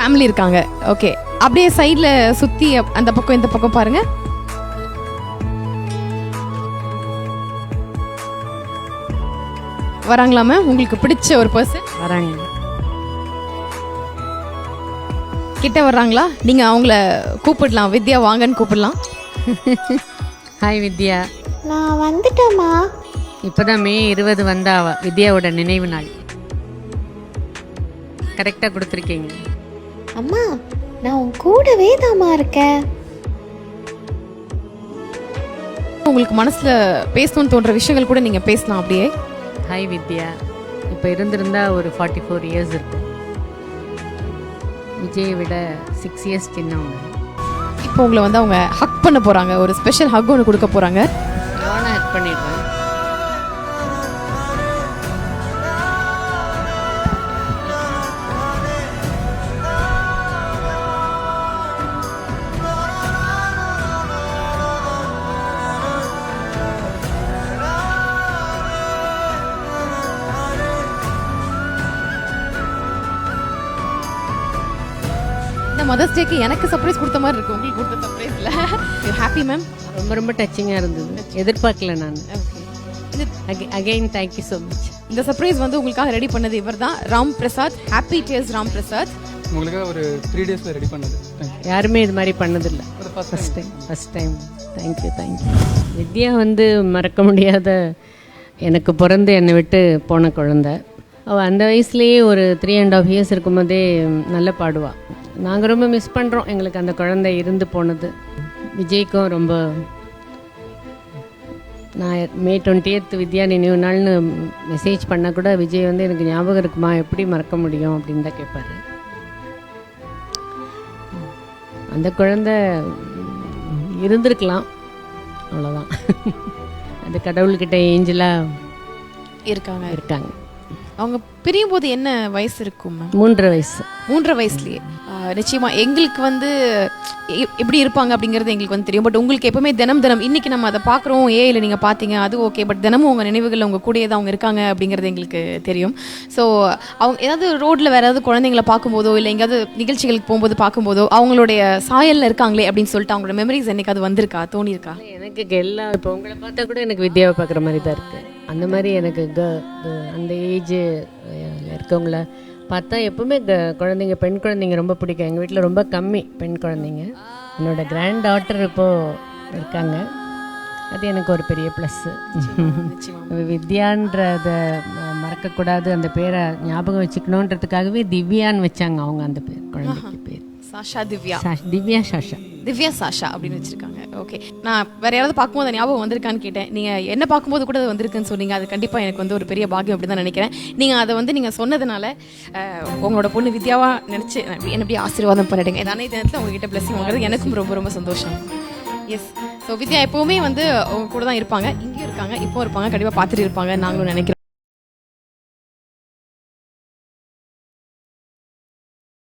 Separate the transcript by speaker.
Speaker 1: Family இருக்காங்க. Okay, அப்படியே சைடில் சுற்றி அந்த பக்கம் இந்த பக்கம் பாருங்க. வராங்களா மேம்? உங்களுக்கு பிடிச்ச ஒரு பர்சன்
Speaker 2: வராங்க.
Speaker 1: கிட்ட வர்றாங்களா? நீங்கள் அவங்கள கூப்பிடலாம், வித்யா வாங்கன்னு கூப்பிடலாம்.
Speaker 2: ஹாய் வித்யா.
Speaker 3: நான் வந்துட்டேம்மா.
Speaker 2: இப்போதான் மே 20 வந்தா வித்யாவோட நினைவு நாள். கரெக்டாக கொடுத்துருக்கீங்க.
Speaker 3: அம்மா, நான் உன் கூடவே தாம்மா இருக்கேன்.
Speaker 1: உங்களுக்கு மனசில் பேசணும்னு தோன்ற விஷயங்கள் கூட நீங்கள் பேசலாம் அப்படியே.
Speaker 2: ஹாய் வித்யா. இப்போ இருந்திருந்தா ஒரு 44 இயர்ஸ் இருக்கும். விஜயை விட 6 இயர்ஸ் சின்னவங்க.
Speaker 1: இப்போ உங்களை வந்து அவங்க ஹக் பண்ண போகிறாங்க, ஒரு ஸ்பெஷல் ஹக் ஒன்று கொடுக்க போகிறாங்க.
Speaker 2: நானும் ஹெல்ப் பண்ணிடுறேன்.
Speaker 1: இந்த மதர்ஸ் டேக்கு எனக்கு சர்ப்ரைஸ் கொடுத்த மாதிரி இருக்கு, உங்களுக்கு கொடுத்த சர்ப்ரைஸ்ல. You happy ma'am?
Speaker 2: ரொம்ப ரொம்ப டச்சிங்காக இருந்தது. எதிர்பார்க்கல நான். Again thank you so much.
Speaker 1: இந்த சர்ப்ரைஸ் வந்து உங்களுக்காக ரெடி பண்ணது இவர் தான், ராம் பிரசாத். Happy days Ram Prasad.
Speaker 4: உங்களுக்காக ஒரு 3 டேஸில் ரெடி பண்ணது.
Speaker 2: யாருமே இது மாதிரி பண்ணதில்லை. First time. தேங்க்யூ. வித்யா வந்து மறக்க முடியாத, எனக்கு பிறந்து என்னை விட்டு போன குழந்தை. அவள் அந்த வயசுலேயே ஒரு 3.5 இயர்ஸ் இருக்கும்போதே நல்லா பாடுவாள். நாங்கள் ரொம்ப மிஸ் பண்ணுறோம் எங்களுக்கு அந்த குழந்தை இருந்து போனது. விஜய்க்கும் ரொம்ப, நான் மே 20th வித்யா நினைவு நாள்னு மெசேஜ் பண்ணால் கூட விஜய் வந்து எனக்கு ஞாபகம் இருக்குமா, எப்படி மறக்க முடியும் அப்படின்னு தான் கேட்பார். அந்த குழந்தை இருந்திருக்கலாம், அவ்வளோதான். அந்த கடவுள்கிட்ட ஏஞ்சலாக இருக்காங்க.
Speaker 1: அவங்க பிரியும் போது என்ன வயசு இருக்கும் மேம்?
Speaker 2: 3.5 வயசு.
Speaker 1: 3.5 வயசுலயே நிச்சயமா எங்களுக்கு வந்து எப்படி இருப்பாங்க அப்படிங்கிறது எங்களுக்கு வந்து தெரியும். பட் உங்களுக்கு எப்பவுமே தினம் இன்னைக்கு நம்ம அதை பார்க்குறோம், ஏஐல நீங்கள் பார்த்தீங்க, அது ஓகே. பட் தினமும் உங்கள் நினைவுகள் உங்கள் கூடயே தான் அவங்க இருக்காங்க அப்படிங்கிறது எங்களுக்கு தெரியும். ஸோ அவங்க ஏதாவது ரோட்டில் வேறு ஏதாவது குழந்தைங்களை பார்க்கும்போதோ இல்லை எங்கேயாவது நிகழ்ச்சிகளுக்கு போகும்போது பார்க்கும்போதோ அவங்களுடைய சாயலில் இருக்காங்களே அப்படின்னு சொல்லிட்டு அவங்களோட மெமரிஸ் என்னைக்காவது வந்திருக்கா, தோணியிருக்கா?
Speaker 2: எனக்கு எல்லாம் இப்போ உங்களை பார்த்தா கூட எனக்கு வித்யாவை பார்க்குற மாதிரி தான் இருக்குது. அந்த மாதிரி எனக்கு அந்த ஏஜ் இருக்கவங்கள பார்த்தா எப்பவுமே குழந்தைங்க, பெண் குழந்தைங்க ரொம்ப பிடிக்கும். எங்கள் வீட்டில் ரொம்ப கம்மி பெண் குழந்தைங்க. என்னோடய கிராண்ட் டாட்டர் இப்போது இருக்காங்க, அது எனக்கு ஒரு பெரிய ப்ளஸ்ஸு. வித்யான்றதை மறக்கக்கூடாது, அந்த பேரை ஞாபகம் வச்சுக்கணுன்றதுக்காகவே திவ்யான்னு வச்சாங்க அவங்க. அந்த பேர் குழந்தைக்கு பேர்
Speaker 1: சாஷா திவ்யா.
Speaker 2: திவ்யா
Speaker 1: சாஷா அப்படின்னு வச்சிருக்காங்க. ஓகே, நான் வேற யாராவது பார்க்கும்போது அந்த ஞாபகம் வந்திருக்கான்னு கேட்டேன். நீங்கள் என்ன பார்க்கும்போது கூட அது வந்திருக்குன்னு சொன்னீங்க. அது கண்டிப்பாக எனக்கு வந்து ஒரு பெரிய பாக்கியம் அப்படி தான் நினைக்கிறேன். நீங்கள் அதை வந்து நீங்கள் சொன்னதுனால உங்களோட பொண்ணு வித்யாவா நினச்சி என்ன எப்படி ஆசீர்வாதம் பண்ணிடுங்க. ஏதானே தினத்தில் உங்ககிட்ட பிளஸிங் வாங்குறது எனக்கும் ரொம்ப ரொம்ப சந்தோஷம். எஸ். ஸோ வித்யா எப்போவுமே வந்து அவங்க கூட தான் இருப்பாங்க, இங்கேயும் இருக்காங்க, இப்போ இருப்பாங்க, கண்டிப்பாக பார்த்துட்டு இருப்பாங்க நாங்களும் நினைக்கிறோம்.